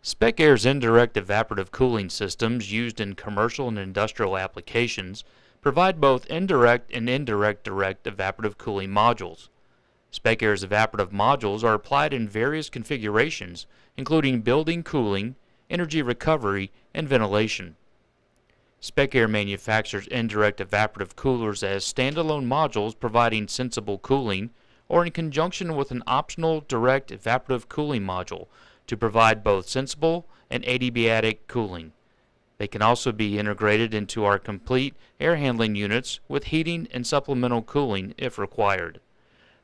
Spec Air's indirect evaporative cooling systems used in commercial and industrial applications provide both indirect and indirect direct evaporative cooling modules. Spec Air's evaporative modules are applied in various configurations, including building cooling, energy recovery, and ventilation. Spec Air manufactures indirect evaporative coolers as standalone modules providing sensible cooling, or in conjunction with an optional direct evaporative cooling module to provide both sensible and adiabatic cooling. They can also be integrated into our complete air handling units with heating and supplemental cooling if required.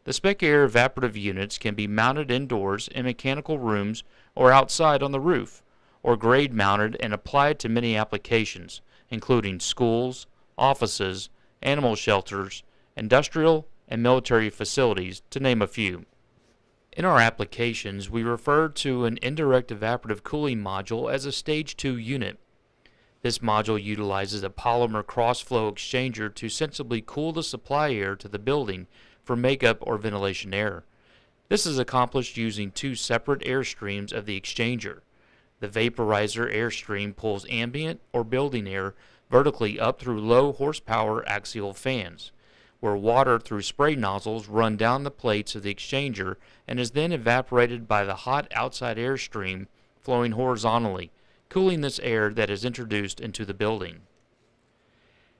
The Spec Air evaporative units can be mounted indoors in mechanical rooms or outside on the roof, or grade mounted and applied to many applications, including schools, offices, animal shelters, industrial and military facilities, to name a few. In our applications, we refer to an indirect evaporative cooling module as a Stage 2 unit. This module utilizes a polymer cross-flow exchanger to sensibly cool the supply air to the building for makeup or ventilation air. This is accomplished using two separate air streams of the exchanger. The vaporizer airstream pulls ambient or building air vertically up through low horsepower axial fans, where water through spray nozzles run down the plates of the exchanger and is then evaporated by the hot outside airstream flowing horizontally, cooling this air that is introduced into the building.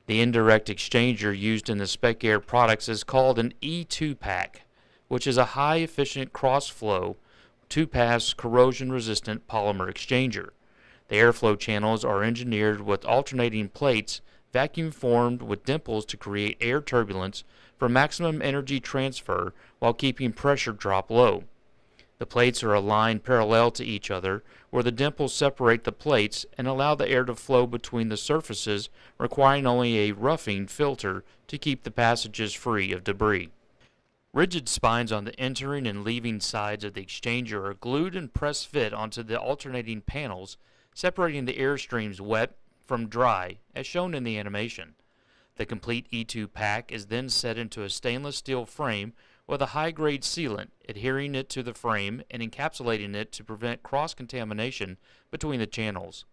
The indirect exchanger used in the Spec Air products is called an E2 pack, which is a high-efficient cross-flow, two-pass corrosion-resistant polymer exchanger. The airflow channels are engineered with alternating plates vacuum formed with dimples to create air turbulence for maximum energy transfer while keeping pressure drop low. The plates are aligned parallel to each other, where the dimples separate the plates and allow the air to flow between the surfaces, requiring only a roughing filter to keep the passages free of debris. Rigid spines on the entering and leaving sides of the exchanger are glued and press fit onto the alternating panels, separating the air streams wet from dry, as shown in the animation. The complete E2 pack is then set into a stainless steel frame with a high-grade sealant, adhering it to the frame and encapsulating it to prevent cross-contamination between the channels.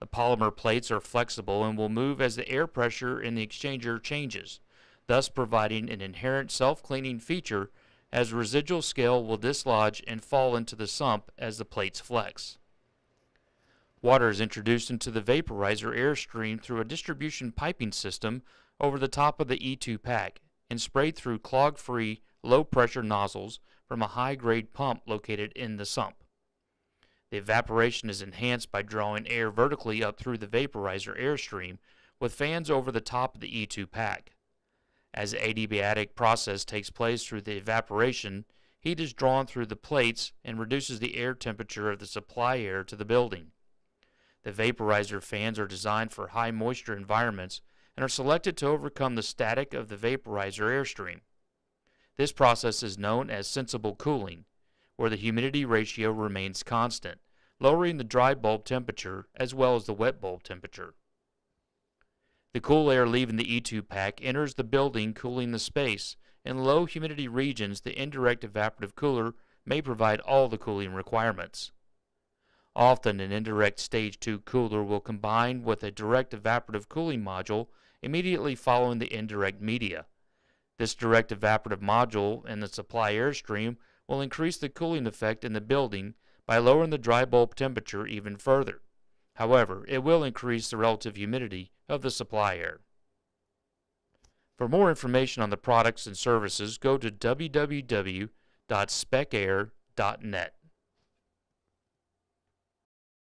The polymer plates are flexible and will move as the air pressure in the exchanger changes, thus providing an inherent self-cleaning feature, as residual scale will dislodge and fall into the sump as the plates flex. Water is introduced into the vaporizer airstream through a distribution piping system over the top of the E2 pack and sprayed through clog-free, low-pressure nozzles from a high-grade pump located in the sump. The evaporation is enhanced by drawing air vertically up through the vaporizer airstream with fans over the top of the E2 pack. As the adiabatic process takes place through the evaporation, heat is drawn through the plates and reduces the air temperature of the supply air to the building. The vaporizer fans are designed for high moisture environments and are selected to overcome the static of the vaporizer airstream. This process is known as sensible cooling, where the humidity ratio remains constant, lowering the dry bulb temperature as well as the wet bulb temperature. The cool air leaving the E2 pack enters the building, cooling the space. In low humidity regions, the indirect evaporative cooler may provide all the cooling requirements. Often an indirect Stage 2 cooler will combine with a direct evaporative cooling module immediately following the indirect media. This direct evaporative module in the supply airstream will increase the cooling effect in the building by lowering the dry bulb temperature even further. However, it will increase the relative humidity of the supply air. For more information on the products and services, go to www.specair.net.